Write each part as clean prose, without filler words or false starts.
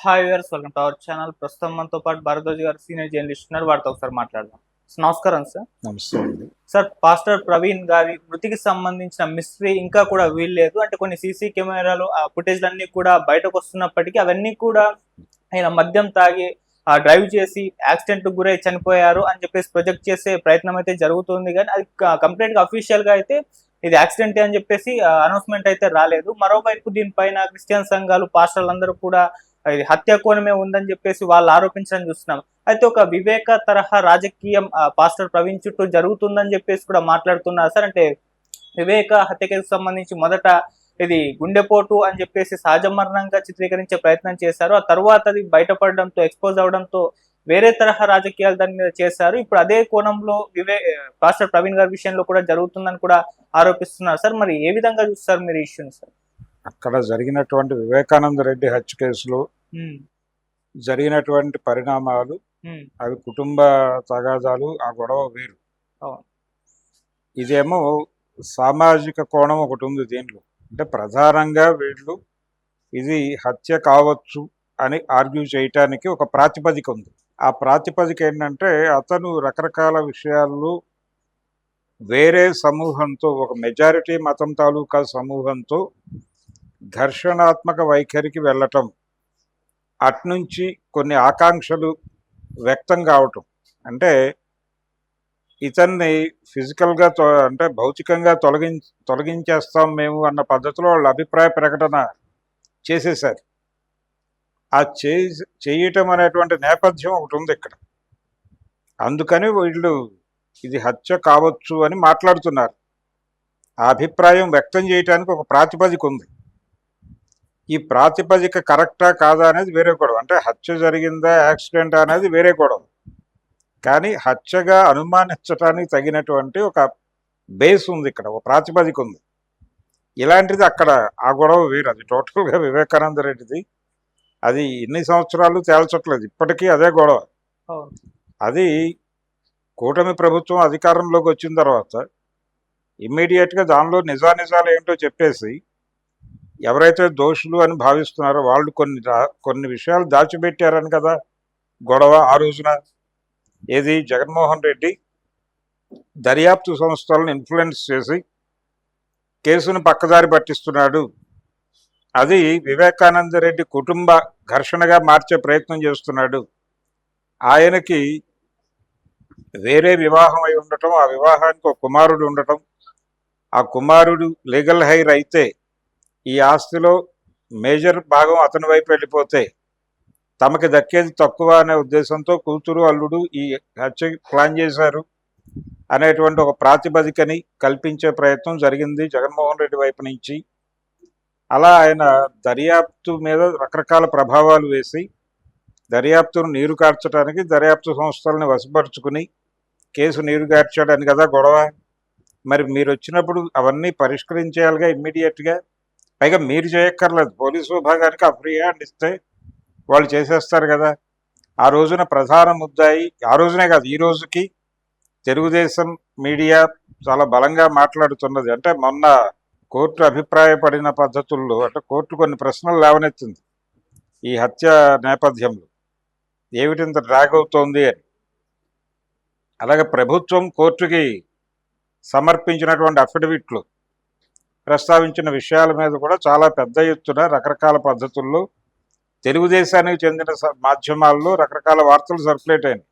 Hi viewers, welcome to our channel. ప్రస్తుతం మనతో పాటు భారద్వాజ్ గారు సీనియర్ జర్నలిస్ట్ ఉన్నారు. వారితో ఒకసారి మాట్లాడదాం. నమస్కారం సార్. నమస్తే అండి. సార్, పాస్టర్ ప్రవీణ్ గారి మృతికి సంబంధించిన మిస్టరీ ఇంకా కూడా వీల్లేదు. అంటే కొన్ని సీసీ కెమెరాలు ఆ ఫుటేజ్ అన్ని కూడా బయటకు వస్తున్నప్పటికీ అవన్నీ కూడా ఆయన మద్యం తాగి డ్రైవ్ చేసి యాక్సిడెంట్ గురై చనిపోయారు అని చెప్పేసి ప్రొజెక్ట్ చేసే ప్రయత్నం అయితే జరుగుతుంది. కానీ అది కంప్లీట్ గా అఫీషియల్ గా అయితే ఇది యాక్సిడెంట్ అని చెప్పేసి అనౌన్స్మెంట్ అయితే రాలేదు. మరోవైపు దీనిపైన క్రిస్టియన్ సంఘాలు, పాస్టర్లందరూ కూడా ఇది హత్య కోణమే ఉందని చెప్పేసి వాళ్ళు ఆరోపించడం చూస్తున్నాం. అయితే ఒక వివేక తరహా రాజకీయం పాస్టర్ ప్రవీణ్ చుట్టూ జరుగుతుందని చెప్పేసి కూడా మాట్లాడుతున్నారు సార్. అంటే వివేక హత్యకి సంబంధించి మొదట ఇది గుండెపోటు అని చెప్పేసి సహజ మరణంగా చిత్రీకరించే ప్రయత్నం చేశారు. ఆ తర్వాత అది బయటపడడంతో, ఎక్స్పోజ్ అవడంతో వేరే తరహా రాజకీయాలు దాని మీద చేశారు. ఇప్పుడు అదే కోణంలో పాస్టర్ ప్రవీణ్ గారి విషయంలో కూడా జరుగుతుందని కూడా ఆరోపిస్తున్నారు సార్. మరి ఏ విధంగా చూస్తారు మీరు ఈ ఇష్యూని సార్? అక్కడ జరిగినటువంటి వివేకానంద రెడ్డి హత్య కేసులో జరిగినటువంటి పరిణామాలు, అవి కుటుంబ తగాదాలు, ఆ గొడవ వేరు. ఇదేమో సామాజిక కోణం ఒకటి ఉంది దీంట్లో. అంటే ప్రధానంగా వీళ్ళు ఇది హత్య కావచ్చు అని ఆర్గ్యూ చేయటానికి ఒక ప్రాతిపదిక ఉంది. ఆ ప్రాతిపదిక ఏంటంటే అతను రకరకాల విషయాల్లో వేరే సమూహంతో, ఒక మెజారిటీ మతం తాలూకా సమూహంతో ఘర్షణాత్మక వైఖరికి వెళ్ళటం, అట్నుంచి కొన్ని ఆకాంక్షలు వ్యక్తం కావటం. అంటే ఇతన్ని ఫిజికల్గా అంటే భౌతికంగా తొలగించేస్తాం మేము అన్న పద్ధతిలో వాళ్ళ అభిప్రాయ ప్రకటన చేసేశారు. ఆ చేయటం అనేటువంటి నేపథ్యం ఒకటి ఉంది ఇక్కడ. అందుకని వీళ్ళు ఇది హత్య కావచ్చు అని మాట్లాడుతున్నారు. ఆ అభిప్రాయం వ్యక్తం చేయటానికి ఒక ప్రాతిపదిక ఉంది. ఈ ప్రాతిపదిక కరెక్టా కాదా అనేది వేరే గొడవ. అంటే హత్య జరిగిందా, యాక్సిడెంట్ అనేది వేరే గొడవ. కానీ హత్యగా అనుమానించడానికి తగినటువంటి ఒక బేస్ ఉంది, ఇక్కడ ఒక ప్రాతిపదిక ఉంది. ఇలాంటిది అక్కడ ఆ గొడవ వేరు. అది టోటల్గా వివేకానంద రెడ్డిది. అది ఇన్ని సంవత్సరాలు తేల్చట్లేదు, ఇప్పటికీ అదే గొడవ. అది కూటమి ప్రభుత్వం అధికారంలోకి వచ్చిన తర్వాత ఇమ్మీడియట్గా దానిలో నిజానిజాలు ఏంటో చెప్పేసి ఎవరైతే దోషులు అని భావిస్తున్నారో వాళ్ళు కొన్ని విషయాలు దాచిపెట్టారని కదా గొడవ ఆ రోజున. ఏది, జగన్మోహన్ రెడ్డి దర్యాప్తు సంస్థలను ఇన్ఫ్లుయెన్స్ చేసి కేసును పక్కదారి పట్టిస్తున్నాడు, అది వివేకానంద రెడ్డి కుటుంబ ఘర్షణగా మార్చే ప్రయత్నం చేస్తున్నాడు, ఆయనకి వేరే వివాహం అయి ఉండటం, ఆ వివాహానికి ఒక కుమారుడు ఉండటం, ఆ కుమారుడు లీగల్ హైర్ అయితే ఈ ఆస్తిలో మేజర్ భాగం అతని వైపు వెళ్ళిపోతే తమకి దక్కేది తక్కువ అనే ఉద్దేశంతో కూతురు అల్లుడు ఈ హత్య ప్లాన్ చేశారు అనేటువంటి ఒక ప్రాతిపదికని కల్పించే ప్రయత్నం జరిగింది జగన్మోహన్ రెడ్డి వైపు నుంచి. అలా ఆయన దర్యాప్తు మీద రకరకాల ప్రభావాలు వేసి దర్యాప్తును నీరు కార్చడానికి దర్యాప్తు సంస్థలను వశపరుచుకుని కేసు నీరు కార్చాడని కదా గొడవ. మరి మీరు వచ్చినప్పుడు అవన్నీ పరిష్కరించేయాలిగా ఇమ్మీడియట్గా. పైగా మీరు చేయక్కర్లేదు, పోలీసు విభాగానికి ఆ ఫ్రీ హ్యాండ్ ఇస్తే వాళ్ళు చేసేస్తారు కదా. ఆ రోజున ప్రధాన ముద్దాయి, ఆ రోజునే కాదు ఈ రోజుకి తెలుగుదేశం మీడియా చాలా బలంగా మాట్లాడుతున్నది. అంటే మొన్న కోర్టు అభిప్రాయపడిన పద్ధతుల్లో, అంటే కోర్టు కొన్ని ప్రశ్నలు లేవనెత్తింది ఈ హత్య నేపథ్యంలో, ఏమిటింత డ్రాగ్ అవుతోంది అని. అలాగే ప్రభుత్వం కోర్టుకి సమర్పించినటువంటి అఫిడవిట్లు ప్రస్తావించిన విషయాల మీద కూడా చాలా పెద్ద ఎత్తున రకరకాల పద్ధతుల్లో తెలుగుదేశానికి చెందిన మాధ్యమాల్లో రకరకాల వార్తలు సర్క్యులేట్ అయినాయి.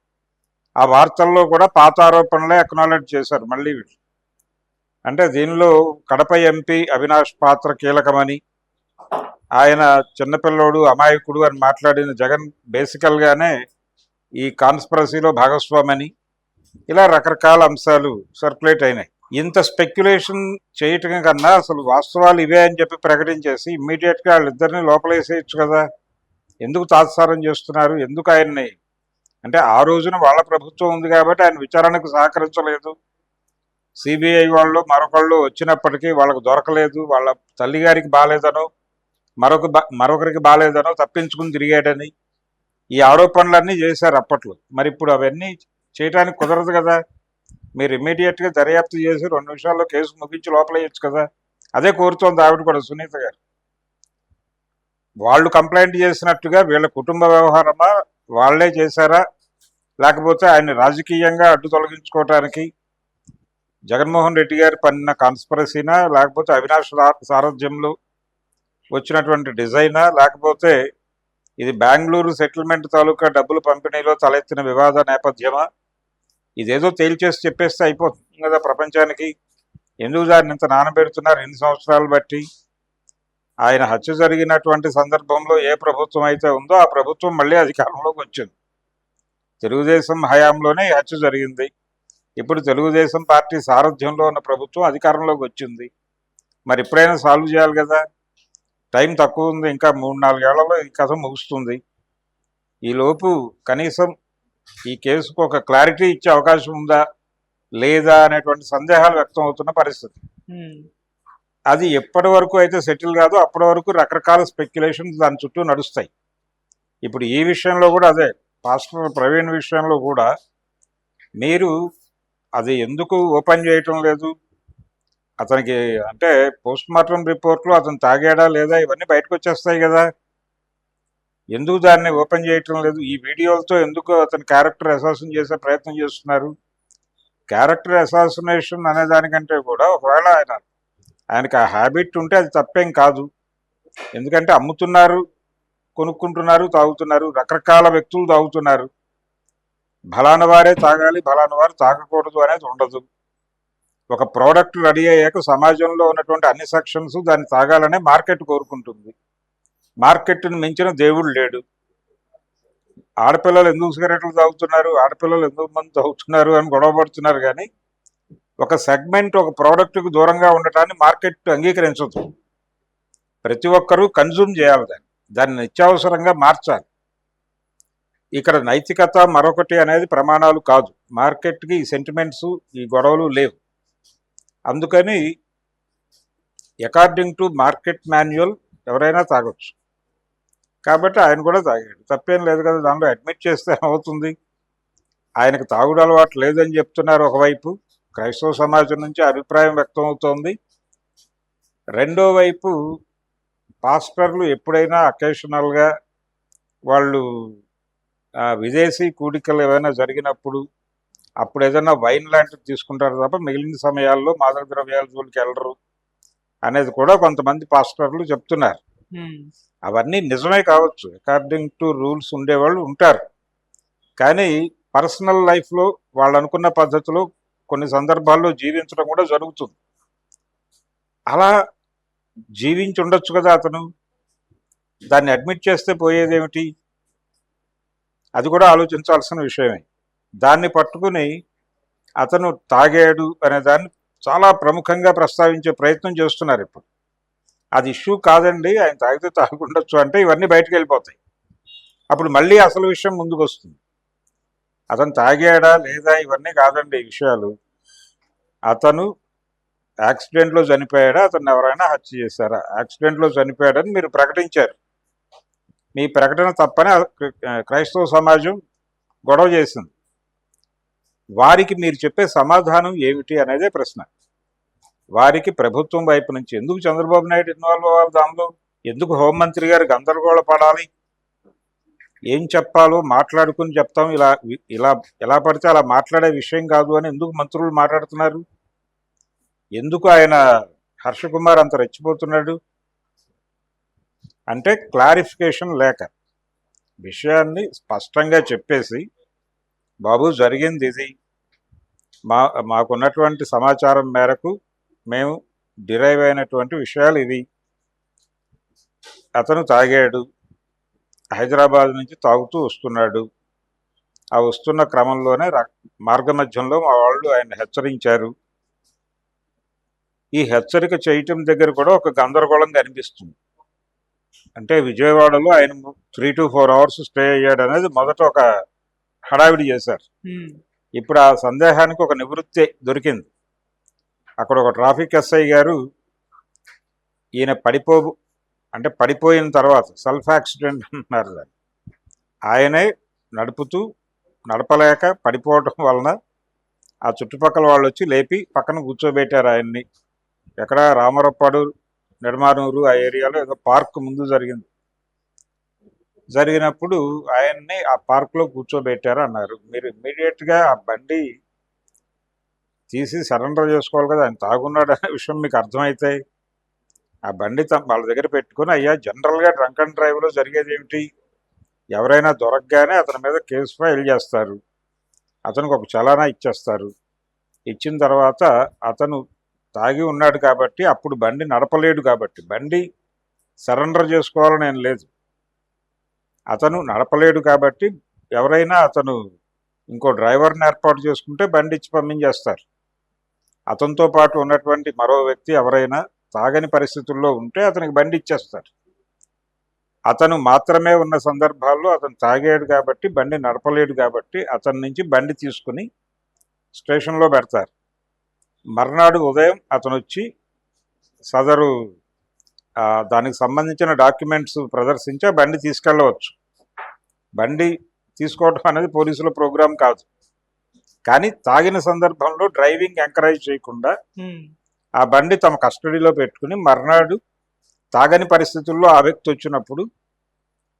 ఆ వార్తల్లో కూడా పాత ఆరోపణలే అక్నాలెడ్జ్ చేశారు మళ్ళీ వీళ్ళు. అంటే దీనిలో కడప ఎంపీ అవినాష్ పాత్ర కీలకమని, ఆయన చిన్నపిల్లోడు అమాయకుడు అని మాట్లాడిన జగన్ బేసికల్గానే ఈ కాన్స్పిరసీలో భాగస్వామని, ఇలా రకరకాల అంశాలు సర్క్యులేట్ అయినాయి. ఇంత స్పెక్యులేషన్ చేయటం కన్నా అసలు వాస్తవాలు ఇవే అని చెప్పి ప్రకటించేసి ఇమ్మీడియట్గా వాళ్ళిద్దరిని లోపలేసేయచ్చు కదా. ఎందుకు తాత్సారం చేస్తున్నారు? ఎందుకు ఆయన్ని, అంటే ఆ రోజున వాళ్ళ ప్రభుత్వం ఉంది కాబట్టి ఆయన విచారణకు సహకరించలేదు. సిబిఐ వాళ్ళు మరొకళ్ళు వచ్చినప్పటికీ వాళ్ళకు దొరకలేదు, వాళ్ళ తల్లిగారికి బాగాలేదనో మరొకరికి బాగాలేదనో తప్పించుకుని తిరిగాడని ఈ ఆరోపణలన్నీ చేశారు అప్పట్లో. మరి ఇప్పుడు అవన్నీ చేయడానికి కుదరదు కదా. మీరు ఇమ్మీడియట్గా దర్యాప్తు చేసి 2 నిమిషాల్లో కేసు ముగించి లోపలేయచ్చు కదా. అదే కోరుతోంది ఆవిడ కూడా, సునీత గారు. వాళ్ళు కంప్లైంట్ చేసినట్టుగా వీళ్ళ కుటుంబ వ్యవహారమా, వాళ్ళే చేశారా, లేకపోతే ఆయన రాజకీయంగా అడ్డు తొలగించుకోవటానికి జగన్మోహన్ రెడ్డి గారు పన్నిన కాన్స్పరసీనా, లేకపోతే అవినాష్ సారథ్యంలో వచ్చినటువంటి డిజైనా, లేకపోతే ఇది బెంగళూరు సెటిల్మెంట్ తాలూకా డబ్బుల పంపిణీలో తలెత్తిన వివాద నేపథ్యమా? ఇదేదో తేల్చేసి చెప్పేస్తే అయిపోతుంది కదా ప్రపంచానికి. ఎందుకు దాన్ని ఇంత నానబెడుతున్నారు ఎన్ని సంవత్సరాలు బట్టి? ఆయన హత్య జరిగినటువంటి సందర్భంలో ఏ ప్రభుత్వం అయితే ఉందో ఆ ప్రభుత్వం మళ్ళీ అధికారంలోకి వచ్చింది. తెలుగుదేశం హయాంలోనే ఈ హత్య జరిగింది. ఇప్పుడు తెలుగుదేశం పార్టీ సారథ్యంలో ఉన్న ప్రభుత్వం అధికారంలోకి వచ్చింది. మరి ఎప్పుడైనా సాల్వ్ చేయాలి కదా. టైం తక్కువ ఉంది, ఇంకా 3-4 ఏళ్లలో ఈ కథ ముగుస్తుంది. ఈలోపు కనీసం ఈ కేసుకు ఒక క్లారిటీ ఇచ్చే అవకాశం ఉందా లేదా అనేటువంటి సందేహాలు వ్యక్తం అవుతున్న పరిస్థితి. అది ఎప్పటి వరకు అయితే సెటిల్ కాదో అప్పటి వరకు రకరకాల స్పెక్యులేషన్స్ దాని చుట్టూ నడుస్తాయి. ఇప్పుడు ఈ విషయంలో కూడా అదే, పాస్టర్ ప్రవీణ్ విషయంలో కూడా మీరు అది ఎందుకు ఓపెన్ చేయటం లేదు? అతనికి అంటే పోస్ట్ మార్టం రిపోర్ట్లో అతను తాగాడా లేదా ఇవన్నీ బయటకు వచ్చేస్తాయి కదా. ఎందుకు దాన్ని ఓపెన్ చేయటం లేదు? ఈ వీడియోలతో ఎందుకు అతని క్యారెక్టర్ అసాసిన్ చేసే ప్రయత్నం చేస్తున్నారు? క్యారెక్టర్ అసాసినేషన్ అనే దానికంటే కూడా ఒకవేళ ఆయనకి ఆ హ్యాబిట్ ఉంటే అది తప్పేం కాదు. ఎందుకంటే అమ్ముతున్నారు, కొనుక్కుంటున్నారు, తాగుతున్నారు, రకరకాల వ్యక్తులు తాగుతున్నారు. ఫలానా వారే తాగాలి, ఫలానా వారు తాగకూడదు అనేది ఉండదు. ఒక ప్రోడక్ట్ రెడీ అయ్యాక సమాజంలో ఉన్నటువంటి అన్ని సెక్షన్స్ దాన్ని తాగాలనే మార్కెట్ కోరుకుంటుంది. మార్కెట్ని మించిన దేవుడు లేడు. ఆడపిల్లలు ఎందుకు సిగరెట్లు తాగుతున్నారు, ఆడపిల్లలు ఎందుకు మంది తాగుతున్నారు అని గొడవపడుతున్నారు. కానీ ఒక సెగ్మెంట్ ఒక ప్రోడక్ట్కు దూరంగా ఉండటాన్ని మార్కెట్ అంగీకరించదు. ప్రతి ఒక్కరూ కన్జ్యూమ్ చేయాలి, దాన్ని నిత్యావసరంగా మార్చాలి. ఇక్కడ నైతికత మరొకటి అనేది ప్రమాణాలు కాదు. మార్కెట్కి ఈ సెంటిమెంట్స్, ఈ గొడవలు లేవు. అందుకని అకార్డింగ్ టు మార్కెట్ మాన్యువల్ ఎవరైనా తాగొచ్చు. కాబట్టి ఆయన కూడా తాగాడు, తప్పేం లేదు కదా. దానిలో అడ్మిట్ చేస్తే అవుతుంది. ఆయనకు తాగుడు అలవాటు లేదని చెప్తున్నారు ఒకవైపు, క్రైస్తవ సమాజం నుంచి అభిప్రాయం వ్యక్తం అవుతోంది. రెండో వైపు పాస్టర్లు ఎప్పుడైనా అకేషనల్గా వాళ్ళు విదేశీ కూడికలు ఏమైనా జరిగినప్పుడు అప్పుడు ఏదైనా వైన్ లాంటివి తీసుకుంటారు తప్ప మిగిలిన సమయాల్లో మాదక ద్రవ్యాల జోలికి వెళ్ళరు అనేది కూడా కొంతమంది పాస్టర్లు చెప్తున్నారు. అవన్నీ నిజమే కావచ్చు, అకార్డింగ్ టు రూల్స్ ఉండేవాళ్ళు ఉంటారు. కానీ పర్సనల్ లైఫ్లో వాళ్ళు అనుకున్న పద్ధతిలో కొన్ని సందర్భాల్లో జీవించడం కూడా జరుగుతుంది. అలా జీవించి ఉండొచ్చు కదా అతను. దాన్ని అడ్మిట్ చేస్తే పోయేదేమిటి? అది కూడా ఆలోచించాల్సిన విషయమే. దాన్ని పట్టుకుని అతను తాగాడు అనే దాన్ని చాలా ప్రముఖంగా ప్రస్తావించే ప్రయత్నం చేస్తున్నారు ఇప్పుడు. అది ఇష్యూ కాదండి, ఆయన తాగితే తాగుండొచ్చు అంటే ఇవన్నీ బయటకు వెళ్ళిపోతాయి. అప్పుడు మళ్ళీ అసలు విషయం ముందుకు వస్తుంది. అతను తాగాడా లేదా ఇవన్నీ కాదండి విషయాలు. అతను యాక్సిడెంట్లో చనిపోయాడా, అతను ఎవరైనా హత్య చేశారా? యాక్సిడెంట్లో చనిపోయాడని మీరు ప్రకటించారు. మీ ప్రకటన తప్పని క్రైస్తవ సమాజం గొడవ చేసింది. వారికి మీరు చెప్పే సమాధానం ఏమిటి అనేదే ప్రశ్న. వారికి ప్రభుత్వం వైపు నుంచి ఎందుకు చంద్రబాబు నాయుడు ఇన్వాల్వ్ అవ్వాలి దానిలో? ఎందుకు హోంమంత్రి గారు గందరగోళ పడాలి? ఏం చెప్పాలో మాట్లాడుకుని చెప్తాం, ఇలా ఇలా ఎలా పడితే అలా మాట్లాడే విషయం కాదు అని ఎందుకు మంత్రులు మాట్లాడుతున్నారు? ఎందుకు ఆయన హర్షకుమార్ అంత రెచ్చిపోతున్నాడు? అంటే క్లారిఫికేషన్ లేక, విషయాన్ని స్పష్టంగా చెప్పేసి బాబు జరిగింది ఇది, మాకున్నటువంటి సమాచారం మేరకు మేము డిరైవ్ అయినటువంటి విషయాలు ఇవి. అతను తాగాడు, హైదరాబాద్ నుంచి తాగుతూ వస్తున్నాడు. ఆ వస్తున్న క్రమంలోనే మార్గమధ్యంలో మా వాళ్ళు ఆయన హెచ్చరించారు. ఈ హెచ్చరిక చేయటం దగ్గర కూడా ఒక గందరగోళం కనిపిస్తుంది. అంటే విజయవాడలో ఆయన 3 to 4 hours స్టే అయ్యాడు అనేది మొదట ఒక హడావిడి చేశారు. ఇప్పుడు ఆ సందేహానికి ఒక నివృత్తి దొరికింది. అక్కడ ఒక ట్రాఫిక్ ఎస్ఐ గారు ఈయన పడిపోయిన తర్వాత సెల్ఫ్ యాక్సిడెంట్ అంటున్నారు దాన్ని, ఆయనే నడపలేక పడిపోవటం వలన ఆ చుట్టుపక్కల వాళ్ళు వచ్చి లేపి పక్కన కూర్చోబెట్టారు ఆయన్ని. ఎక్కడ రామరపాడు, నిడమానూరు ఆ ఏరియాలో ఏదో పార్క్ ముందు జరిగింది. జరిగినప్పుడు ఆయన్ని ఆ పార్క్లో కూర్చోబెట్టారు అన్నారు. మీరు ఇమ్మీడియట్గా ఆ బండి తీసి సరెండర్ చేసుకోవాలి కదా, ఆయన తాగున్నాడు అనే విషయం మీకు అర్థమైతే ఆ బండి వాళ్ళ దగ్గర పెట్టుకుని, అయ్యా జనరల్గా డ్రంక్ అండ్ డ్రైవ్లో జరిగేది ఏమిటి, ఎవరైనా దొరకగానే అతని మీద కేసు ఫైల్ చేస్తారు, అతనికి ఒక చలానా ఇచ్చేస్తారు. ఇచ్చిన తర్వాత అతను తాగి ఉన్నాడు కాబట్టి అప్పుడు బండి నడపలేడు, కాబట్టి బండి సరెండర్ చేసుకోవాలని ఏం లేదు. అతను నడపలేడు కాబట్టి ఎవరైనా అతను ఇంకో డ్రైవర్ని ఏర్పాటు చేసుకుంటే బండి ఇచ్చి పంపించేస్తారు. అతనితో పాటు ఉన్నటువంటి మరో వ్యక్తి ఎవరైనా తాగని పరిస్థితుల్లో ఉంటే అతనికి బండి ఇచ్చేస్తారు. అతను మాత్రమే ఉన్న సందర్భాల్లో అతను తాగాడు కాబట్టి బండి నడపలేడు కాబట్టి అతని నుంచి బండి తీసుకుని స్టేషన్లో పెడతారు. మర్నాడు ఉదయం అతను వచ్చి సదరు దానికి సంబంధించిన డాక్యుమెంట్స్ ప్రదర్శించి ఆ బండి తీసుకెళ్ళవచ్చు. బండి తీసుకోవడం అనేది పోలీసుల ప్రోగ్రాం కాదు. కానీ తాగిన సందర్భంలో డ్రైవింగ్ ఎంకరేజ్ చేయకుండా ఆ బండి తమ కస్టడీలో పెట్టుకుని మర్నాడు తాగని పరిస్థితుల్లో ఆ వ్యక్తి వచ్చినప్పుడు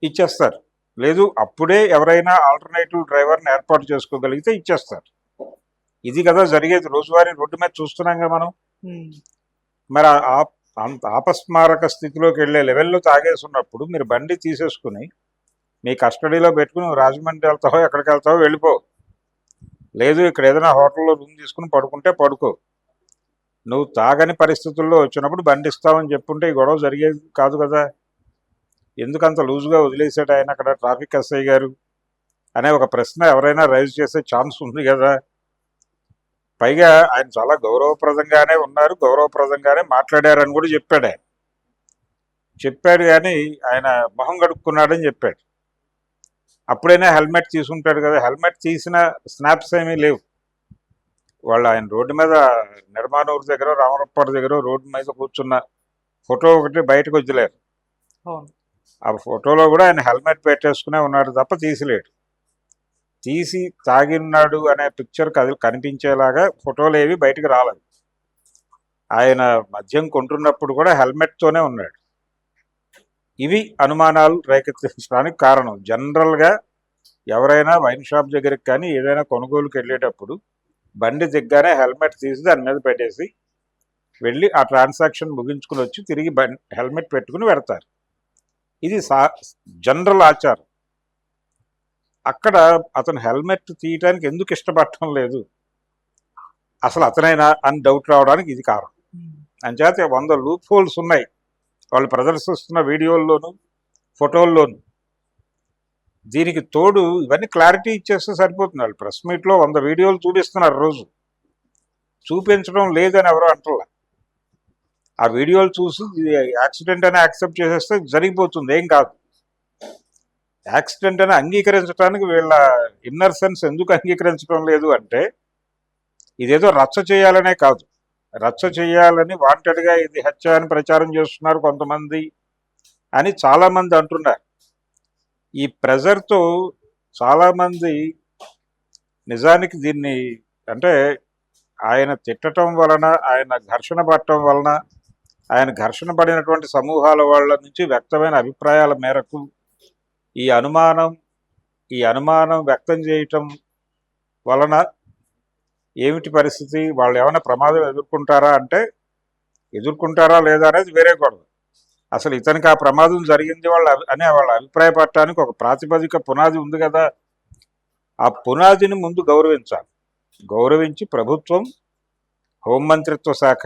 ఇచ్చేస్తారు. లేదు అప్పుడే ఎవరైనా ఆల్టర్నేటివ్ డ్రైవర్ని ఏర్పాటు చేసుకోగలిగితే ఇచ్చేస్తారు. ఇది కదా జరిగేది, రోజువారీ రోడ్డు మీద చూస్తున్నాంగా మనం. మరి అంత ఆపస్మారక స్థితిలోకి వెళ్ళే లెవెల్లో తాగేసి ఉన్నప్పుడు మీరు బండి తీసేసుకుని మీ కస్టడీలో పెట్టుకుని రాజమండ్రి వెళ్తావో ఎక్కడికి వెళ్తావో వెళ్ళిపో, లేదు ఇక్కడ ఏదైనా హోటల్లో రూమ్ తీసుకుని పడుకుంటే పడుకో. నువ్వు తాగని పరిస్థితుల్లో వచ్చినప్పుడు బండి ఇస్తావని చెప్పుంటే ఈ గొడవ జరిగేది కాదు కదా. ఎందుకంత లూజుగా వదిలేసాడు ఆయన అక్కడ ట్రాఫిక్ ఎస్ఐ గారు అనే ఒక ప్రశ్న ఎవరైనా రైజ్ చేసే ఛాన్స్ ఉంది కదా. పైగా ఆయన చాలా గౌరవప్రదంగానే ఉన్నారు, గౌరవప్రదంగానే మాట్లాడారని కూడా చెప్పాడు కానీ ఆయన మొహం కడుక్కున్నాడని చెప్పాడు. అప్పుడైనా హెల్మెట్ తీసుకుంటాడు కదా, హెల్మెట్ తీసిన స్నాప్స్ ఏమీ లేవు. వాళ్ళు ఆయన రోడ్డు మీద నిర్మాణూరు దగ్గర రామరప్పాడు దగ్గర రోడ్డు మీద కూర్చున్న ఫోటో ఒకటి బయటకు వదిలేరు. ఆ ఫోటోలో కూడా ఆయన హెల్మెట్ పెట్టేసుకునే ఉన్నాడు తప్ప తీసిలేడు. తీసి తాగిన్నాడు అనే పిక్చర్ కనిపించేలాగా ఫోటోలు ఏవి బయటకు రాలేదు. ఆయన మద్యం కొంటున్నప్పుడు కూడా హెల్మెట్తోనే ఉన్నాడు. ఇవి అనుమానాలు రేకెత్తించడానికి కారణం. జనరల్గా ఎవరైనా వైన్ షాప్ దగ్గరికి కానీ ఏదైనా కొనుగోలుకి వెళ్ళేటప్పుడు బండి దిగ్గానే హెల్మెట్ తీసి దాని మీద పెట్టేసి వెళ్ళి ఆ ట్రాన్సాక్షన్ ముగించుకుని వచ్చి తిరిగి హెల్మెట్ పెట్టుకుని పెడతారు. ఇది జనరల్ ఆచారం. అక్కడ అతను హెల్మెట్ తీయటానికి ఎందుకు ఇష్టపడటం లేదు, అసలు అతనైనా అని డౌట్ రావడానికి ఇది కారణం. అంచేత 100 లూప్ హోల్స్ ఉన్నాయి వాళ్ళు ప్రదర్శిస్తున్న వీడియోల్లోనూ ఫోటోల్లోనూ. దీనికి తోడు ఇవన్నీ క్లారిటీ ఇచ్చేస్తే సరిపోతుంది. వాళ్ళు ప్రెస్ మీట్లో 100 వీడియోలు చూపిస్తున్నారు రోజు, చూపించడం లేదని ఎవరో అంటలా. ఆ వీడియోలు చూసి యాక్సిడెంట్ అని యాక్సెప్ట్ చేసేస్తే జరిగిపోతుంది, ఏం కాదు. యాక్సిడెంట్ అని అంగీకరించడానికి వీళ్ళ ఇన్నర్ సెన్స్ ఎందుకు అంగీకరించడం లేదు అంటే, ఇదేదో రచ్చ చేయాలనే కాదు, రచ్చ చేయాలని వాంటెడ్గా ఇది హత్య అని ప్రచారం చేస్తున్నారు కొంతమంది అని చాలామంది అంటున్నారు. ఈ ప్రెజర్తో చాలామంది నిజానికి దీన్ని అంటే ఆయన తిట్టడం వలన, ఆయన ఘర్షణ పడటం వలన, ఆయన ఘర్షణ పడినటువంటి సమూహాల వాళ్ళ నుంచి వ్యక్తమైన అభిప్రాయాల మేరకు ఈ అనుమానం వ్యక్తం చేయటం వలన ఏమిటి పరిస్థితి, వాళ్ళు ఏమైనా ప్రమాదం ఎదుర్కొంటారా లేదా అనేది వేరే గొడవ. అసలు ఇతనికి ఆ ప్రమాదం జరిగింది వాళ్ళ అభిప్రాయపడటానికి ఒక ప్రాతిపదిక పునాది ఉంది కదా. ఆ పునాదిని ముందు గౌరవించి ప్రభుత్వం, హోంమంత్రిత్వ శాఖ,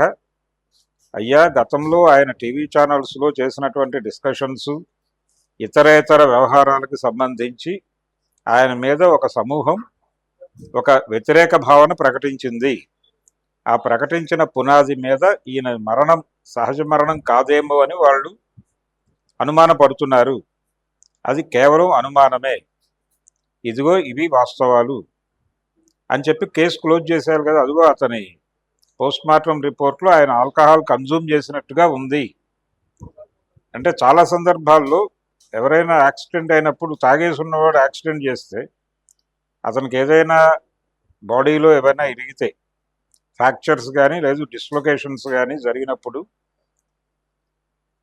అయ్యా గతంలో ఆయన టీవీ ఛానల్స్లో చేసినటువంటి డిస్కషన్స్, ఇతరేతర వ్యవహారాలకు సంబంధించి ఆయన మీద ఒక సమూహం ఒక వ్యతిరేక భావన ప్రకటించింది. ఆ ప్రకటించిన పునాది మీద ఈయన మరణం సహజ మరణం కాదేమో అని వాళ్ళు అనుమానపడుతున్నారు. అది కేవలం అనుమానమే, ఇదిగో ఇవి వాస్తవాలు అని చెప్పి కేసు క్లోజ్ చేశారు కదా. అదిగో అతని పోస్ట్ మార్టం రిపోర్ట్లో ఆయన ఆల్కహాల్ కన్జ్యూమ్ చేసినట్టుగా ఉంది. అంటే చాలా సందర్భాల్లో ఎవరైనా యాక్సిడెంట్ అయినప్పుడు తాగేసి ఉన్నవాడు యాక్సిడెంట్ చేస్తే అతనికి ఏదైనా బాడీలో ఏమైనా ఇరిగితే, ఫ్రాక్చర్స్ కానీ లేదు డిస్లొకేషన్స్ కానీ జరిగినప్పుడు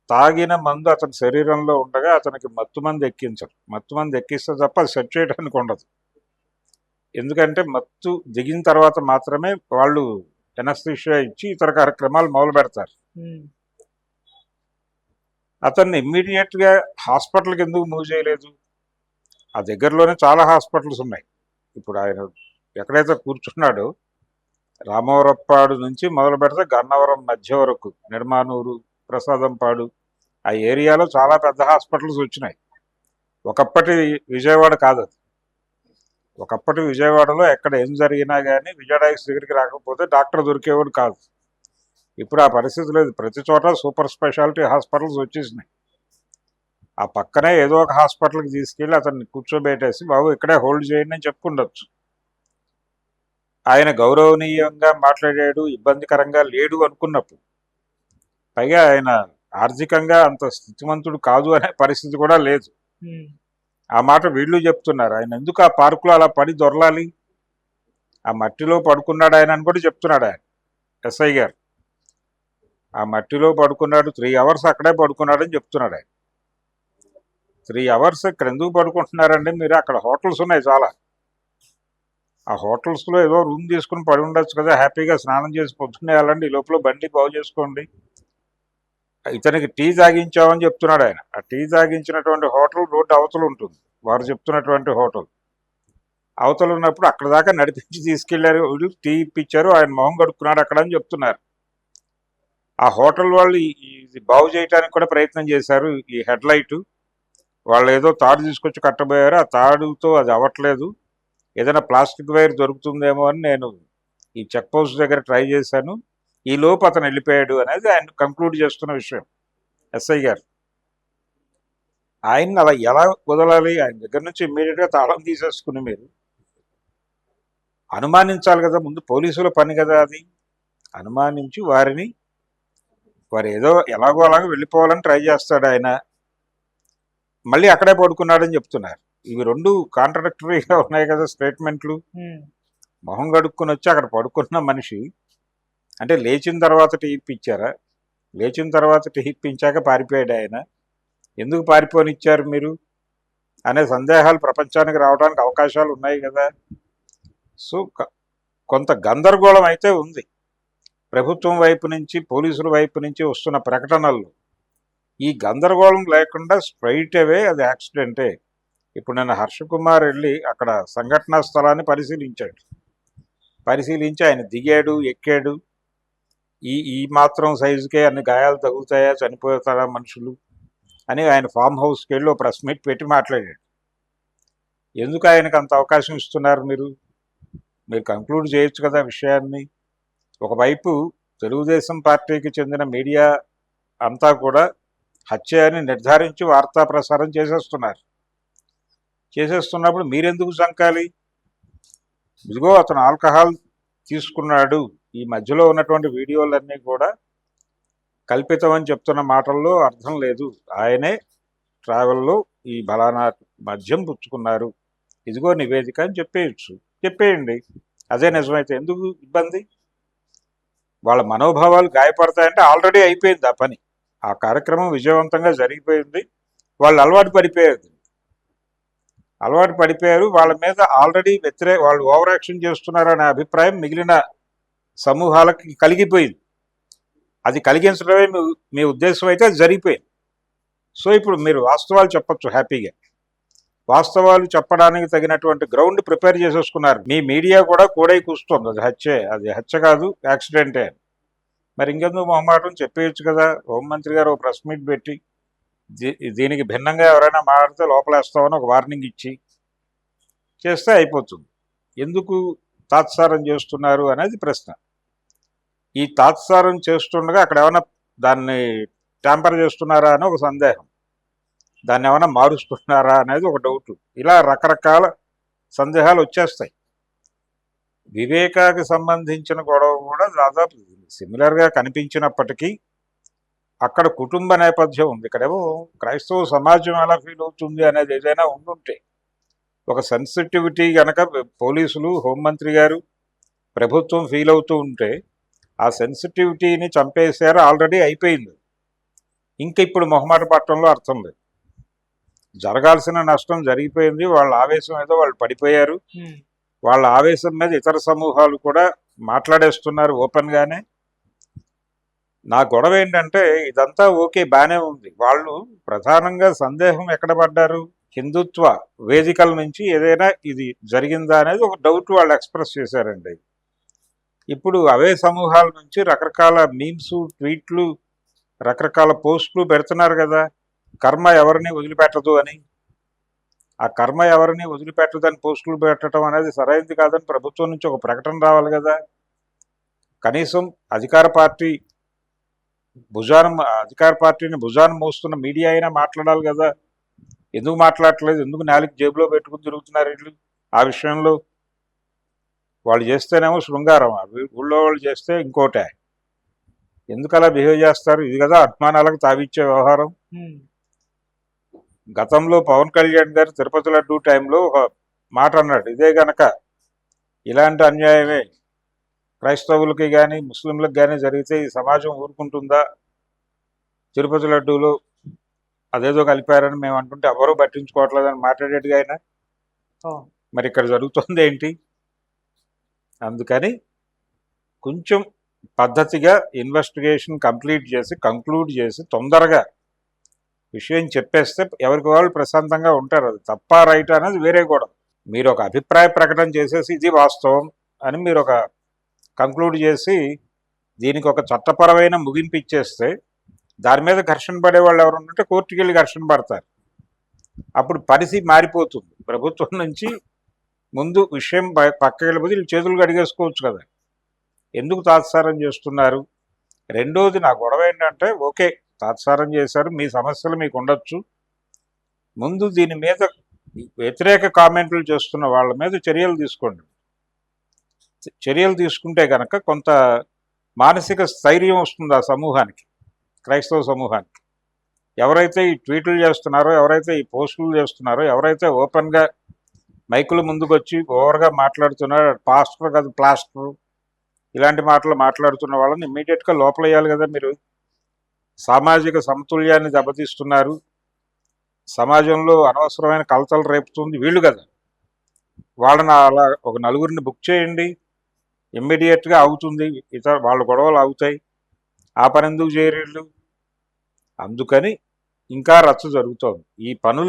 తాగిన మందు అతని శరీరంలో ఉండగా అతనికి మత్తు మందు ఎక్కించరు. మత్తు మందు ఎక్కిస్తే తప్ప అది సెట్ చేయడానికి ఉండదు. ఎందుకంటే మత్తు దిగిన తర్వాత మాత్రమే వాళ్ళు ఎనస్థీషియా ఇచ్చి ఇతర కార్యక్రమాలు మొదలు పెడతారు. అతన్ని ఇమ్మీడియట్గా హాస్పిటల్కి ఎందుకు మూవ్ చేయలేదు? ఆ దగ్గరలోనే చాలా హాస్పిటల్స్ ఉన్నాయి. ఇప్పుడు ఆయన ఎక్కడైతే కూర్చున్నాడో రామవరప్పాడు నుంచి మొదలు పెడితే గన్నవరం మధ్య వరకు, నిర్మానూరు, ప్రసాదంపాడు, ఆ ఏరియాలో చాలా పెద్ద హాస్పిటల్స్ వచ్చినాయి. ఒకప్పటి విజయవాడ కాదు అది. ఒకప్పటి విజయవాడలో ఎక్కడ ఏం జరిగినా కానీ విజయడాక్స్ దగ్గరికి రాకపోతే డాక్టర్ దొరికేవాడు కాదు. ఇప్పుడు ఆ పరిస్థితి లేదు. ప్రతి చోట సూపర్ స్పెషాలిటీ హాస్పిటల్స్ వచ్చేసినాయి. ఆ పక్కనే ఏదో ఒక హాస్పిటల్కి తీసుకెళ్ళి అతన్ని కూర్చోబెట్టేసి బాబు ఇక్కడే హోల్డ్ చేయండి అని చెప్పుకుండొచ్చు. ఆయన గౌరవనీయంగా మాట్లాడాడు, ఇబ్బందికరంగా లేడు అనుకున్నప్పుడు, పైగా ఆయన ఆర్థికంగా అంత స్థితిమంతుడు కాదు అనే పరిస్థితి కూడా లేదు. ఆ మాట వీళ్ళు చెప్తున్నారు. ఆయన ఎందుకు ఆ పార్కులో అలా పడి దొరలాలి? ఆ మట్టిలో పడుకున్నాడు ఆయన అని కూడా చెప్తున్నాడు ఆయన, ఎస్ఐ గారు. ఆ మట్టిలో పడుకున్నాడు, 3 hours అక్కడే పడుకున్నాడని చెప్తున్నాడు ఆయన. 3 hours ఇక్కడ ఎందుకు పడుకుంటున్నారండి మీరు? అక్కడ హోటల్స్ ఉన్నాయి చాలా. ఆ హోటల్స్లో ఏదో రూమ్ తీసుకుని పడి ఉండొచ్చు కదా, హ్యాపీగా స్నానం చేసి పొద్దున్నే వెళ్ళండి, ఈ లోపల బండి బాగు చేసుకోండి. ఇతనికి టీ తాగించామని చెప్తున్నాడు ఆయన. ఆ టీ తాగించినటువంటి హోటల్ రోడ్డు అవతల ఉంటుంది, వారు చెప్తున్నటువంటి హోటల్ అవతల ఉన్నప్పుడు అక్కడ దాకా నడిపించి తీసుకెళ్లారు, టీ ఇప్పించారు, ఆయన మొహం కడుక్కున్నాడు అక్కడ అని చెప్తున్నారు. ఆ హోటల్ వాళ్ళు ఇది బాగు చేయడానికి కూడా ప్రయత్నం చేశారు. ఈ హెడ్ లైట్ వాళ్ళు ఏదో తాడు తీసుకొచ్చి కట్టబోయారు, ఆ తాడుతో అది అవ్వట్లేదు, ఏదైనా ప్లాస్టిక్ వైర్ దొరుకుతుందేమో అని నేను ఈ చెక్ పోస్ట్ దగ్గర ట్రై చేశాను, ఈ లోపు అతను వెళ్ళిపోయాడు అనేది ఆయన కంక్లూడ్ చేస్తున్న విషయం ఎస్ఐ గారు. ఆయన్ని అలా ఎలా వదలాలి? ఆయన దగ్గర నుంచి ఇమ్మీడియట్గా తాళం తీసేసుకుని మీరు అనుమానించాలి కదా, ముందు పోలీసుల పని కదా అది. అనుమానించి వారు ఏదో ఎలాగో అలాగో వెళ్ళిపోవాలని ట్రై చేస్తాడు ఆయన, మళ్ళీ అక్కడే పడుకున్నాడని చెప్తున్నారు. ఇవి రెండు కాంట్రడిక్టరీగా ఉన్నాయి కదా స్టేట్మెంట్లు. మొహం కడుక్కుని వచ్చి అక్కడ పడుకున్న మనిషి అంటే లేచిన తర్వాత టీ ఇప్పించారా? లేచిన తర్వాత టీ ఇప్పించాక పారిపోయాడు ఆయన. ఎందుకు పారిపోనిచ్చారు మీరు అనే సందేహాలు ప్రపంచానికి రావడానికి అవకాశాలు ఉన్నాయి కదా. సో కొంత గందరగోళం అయితే ఉంది ప్రభుత్వం వైపు నుంచి, పోలీసుల వైపు నుంచి వస్తున్న ప్రకటనల్లో. ఈ గందరగోళం లేకుండా స్ట్రైట్ అవే అది యాక్సిడెంటే. ఇప్పుడు నేను హర్షకుమార్ వెళ్ళి అక్కడ సంఘటనా స్థలాన్ని పరిశీలించి ఆయన దిగాడు, ఎక్కాడు, ఈ మాత్రం సైజుకే అన్ని గాయాలు తగులుతాయా, చనిపోతారా మనుషులు అని ఆయన ఫామ్ హౌస్కి వెళ్ళి ప్రెస్ మీట్ పెట్టి మాట్లాడాడు. ఎందుకు ఆయనకు అంత అవకాశం ఇస్తున్నారు? మీరు కంక్లూడ్ చేయొచ్చు కదా విషయాన్ని. ఒకవైపు తెలుగుదేశం పార్టీకి చెందిన మీడియా అంతా కూడా హత్య అని నిర్ధారించి వార్తా ప్రసారం చేసేస్తున్నప్పుడు మీరెందుకు చంకాలి? ఇదిగో అతను ఆల్కహాల్ తీసుకున్నాడు, ఈ మధ్యలో ఉన్నటువంటి వీడియోలన్నీ కూడా కల్పితం అని చెప్తున్న మాటల్లో అర్థం లేదు, ఆయనే ట్రావెల్లో ఈ బలానా మద్యం పుచ్చుకున్నారు, ఇదిగో నివేదిక అని చెప్పేయండి. అదే నిజమైతే ఎందుకు ఇబ్బంది? వాళ్ళ మనోభావాలు గాయపడతాయంటే ఆల్రెడీ అయిపోయింది ఆ పని, ఆ కార్యక్రమం విజయవంతంగా జరిగిపోయింది. వాళ్ళు అలవాటు పడిపోయారు, వాళ్ళ మీద ఆల్రెడీ వాళ్ళు ఓవర్ యాక్షన్ చేస్తున్నారు అనే అభిప్రాయం మిగిలిన సమూహాలకి కలిగిపోయింది. అది కలిగించడమే మీ ఉద్దేశం అయితే అది జరిగిపోయింది. సో ఇప్పుడు మీరు వాస్తవాలు చెప్పచ్చు హ్యాపీగా. వాస్తవాలు చెప్పడానికి తగినటువంటి గ్రౌండ్ ప్రిపేర్ చేసేసుకున్నారు. మీ మీడియా కూడా కూడై కూస్తుంది అది హత్య కాదు, యాక్సిడెంటే. మరి ఇంకెందుకు మొహమాటం? చెప్పేయచ్చు కదా. హోంమంత్రి గారు ఒక ప్రెస్ మీట్ పెట్టి దీనికి భిన్నంగా ఎవరైనా మాట్లాడితే లోపలేస్తామని ఒక వార్నింగ్ ఇచ్చి చేస్తే అయిపోతుంది. ఎందుకు తాత్సారం చేస్తున్నారు అనేది ప్రశ్న. ఈ తాత్సారం చేస్తుండగా అక్కడ ఏమైనా దాన్ని ట్యాంపర్ చేస్తున్నారా అని ఒక సందేహం, దాన్ని ఏమైనా మారుస్తున్నారా అనేది ఒక డౌట్. ఇలా రకరకాల సందేహాలు వచ్చేస్తాయి. వివేకాకి సంబంధించిన గొడవ కూడా దాదాపు సిమిలర్గా కనిపించినప్పటికీ అక్కడ కుటుంబ నేపథ్యం ఉంది, ఇక్కడేమో క్రైస్తవ సమాజం ఎలా ఫీల్ అవుతుంది అనేది ఏదైనా ఉండుంటే, ఒక సెన్సిటివిటీ కనుక పోలీసులు, హోంమంత్రి గారు, ప్రభుత్వం ఫీల్ అవుతూ ఉంటే ఆ సెన్సిటివిటీని చంపేశారు, ఆల్రెడీ అయిపోయింది. ఇంకా ఇప్పుడు మొహమాట పట్టడంలో అర్థం లేదు. జరగాల్సిన నష్టం జరిగిపోయింది. వాళ్ళ ఆవేశం ఏదో వాళ్ళు పడిపోయారు. వాళ్ళ ఆవేశం మీద ఇతర సమూహాలు కూడా మాట్లాడేస్తున్నారు ఓపెన్గానే. నా గొడవ ఏంటంటే ఇదంతా ఓకే, బాగానే ఉంది. వాళ్ళు ప్రధానంగా సందేహం ఎక్కడ పడ్డారు? హిందుత్వ వేదికల నుంచి ఏదైనా ఇది జరిగిందా అనేది ఒక డౌట్ వాళ్ళు ఎక్స్ప్రెస్ చేశారండి. ఇప్పుడు అవే సమూహాల నుంచి రకరకాల మీమ్స్, ట్వీట్లు, రకరకాల పోస్టులు పెడుతున్నారు కదా, కర్మ ఎవరిని వదిలిపెట్టదు అని. ఆ కర్మ ఎవరిని వదిలిపెట్టదని పోస్టులు పెట్టడం అనేది సరైనది కాదని ప్రభుత్వం నుంచి ఒక ప్రకటన రావాలి కదా. కనీసం అధికార పార్టీని భుజాన మోస్తున్న మీడియా అయినా మాట్లాడాలి కదా. ఎందుకు మాట్లాడట్లేదు? ఎందుకు నాలుగు జేబులో పెట్టుకుని తిరుగుతున్నారు వీళ్ళు? ఆ విషయంలో వాళ్ళు చేస్తేనేమో శృంగారం, ఊళ్ళో వాళ్ళు చేస్తే ఇంకోటే. ఎందుకు అలా బిహేవ్ చేస్తారు? ఇది కదా అభిమానాలకు తావిచ్చే వ్యవహారం. గతంలో పవన్ కళ్యాణ్ గారు తిరుపతి లడ్డూ టైంలో ఒక మాట అన్నాడు, ఇదే గనక ఇలాంటి అన్యాయమే క్రైస్తవులకి కానీ ముస్లింలకు కానీ జరిగితే ఈ సమాజం ఊరుకుంటుందా? తిరుపతి లడ్డూలో అదేదో కలిపారని మేము అంటుంటే ఎవరూ పట్టించుకోవట్లేదని మాట్లాడేట్టుగా ఆయన. మరి ఇక్కడ జరుగుతుంది ఏంటి? అందుకని కొంచెం పద్ధతిగా ఇన్వెస్టిగేషన్ కంక్లూడ్ చేసి తొందరగా విషయం చెప్పేస్తే ఎవరికి వాళ్ళు ప్రశాంతంగా ఉంటారు. అది తప్ప రైట్ అనేది వేరే కూడా. మీరు ఒక అభిప్రాయ ప్రకటన చేసేసి ఇది వాస్తవం అని మీరు ఒక కంక్లూడ్ చేసి దీనికి ఒక చట్టపరమైన ముగింపు ఇచ్చేస్తే దాని మీద ఘర్షణ పడే వాళ్ళు ఎవరు ఉంటే కోర్టుకి వెళ్ళి ఘర్షణ పడతారు. అప్పుడు పరిస్థితి మారిపోతుంది. ప్రభుత్వం నుంచి ముందు విషయం పక్కకి వెళ్ళిపోతే వీళ్ళు చేతులు కడిగేసుకోవచ్చు కదా. ఎందుకు తాత్సారం చేస్తున్నారు? రెండోది నా గొడవ ఏంటంటే, ఓకే తాత్సారం చేశారు, మీ సమస్యలు మీకు ఉండొచ్చు, ముందు దీని మీద వ్యతిరేక కామెంట్లు చేస్తున్న వాళ్ళ మీద చర్యలు తీసుకోండి. చర్యలు తీసుకుంటే కనుక కొంత మానసిక స్థైర్యం వస్తుంది ఆ సమూహానికి, క్రైస్తవ సమూహానికి. ఎవరైతే ఈ ట్వీట్లు చేస్తున్నారో, ఎవరైతే ఈ పోస్టులు చేస్తున్నారో, ఎవరైతే ఓపెన్గా మైకుల ముందుకు వచ్చి ఓవర్గా మాట్లాడుతున్నారో, పాస్టర్ కాదు ప్లాస్టర్ ఇలాంటి మాటలు మాట్లాడుతున్న వాళ్ళని ఇమ్మీడియట్గా లోపలేయాలి కదా. మీరు సామాజిక సమతుల్యాన్ని దెబ్బతీస్తున్నారు, సమాజంలో అనవసరమైన కలతలు రేపుతుంది వీళ్ళు కదా. వాళ్ళని అలా ఒక నలుగురిని బుక్ చేయండి, ఇమ్మీడియట్గా అవుతుంది, వాళ్ళ గొడవలు అవుతాయి. ఆ పని ఎందుకు చేయరు వీళ్ళు? అందుకని ఇంకా రచ్చ జరుగుతోంది. ఈ పనులు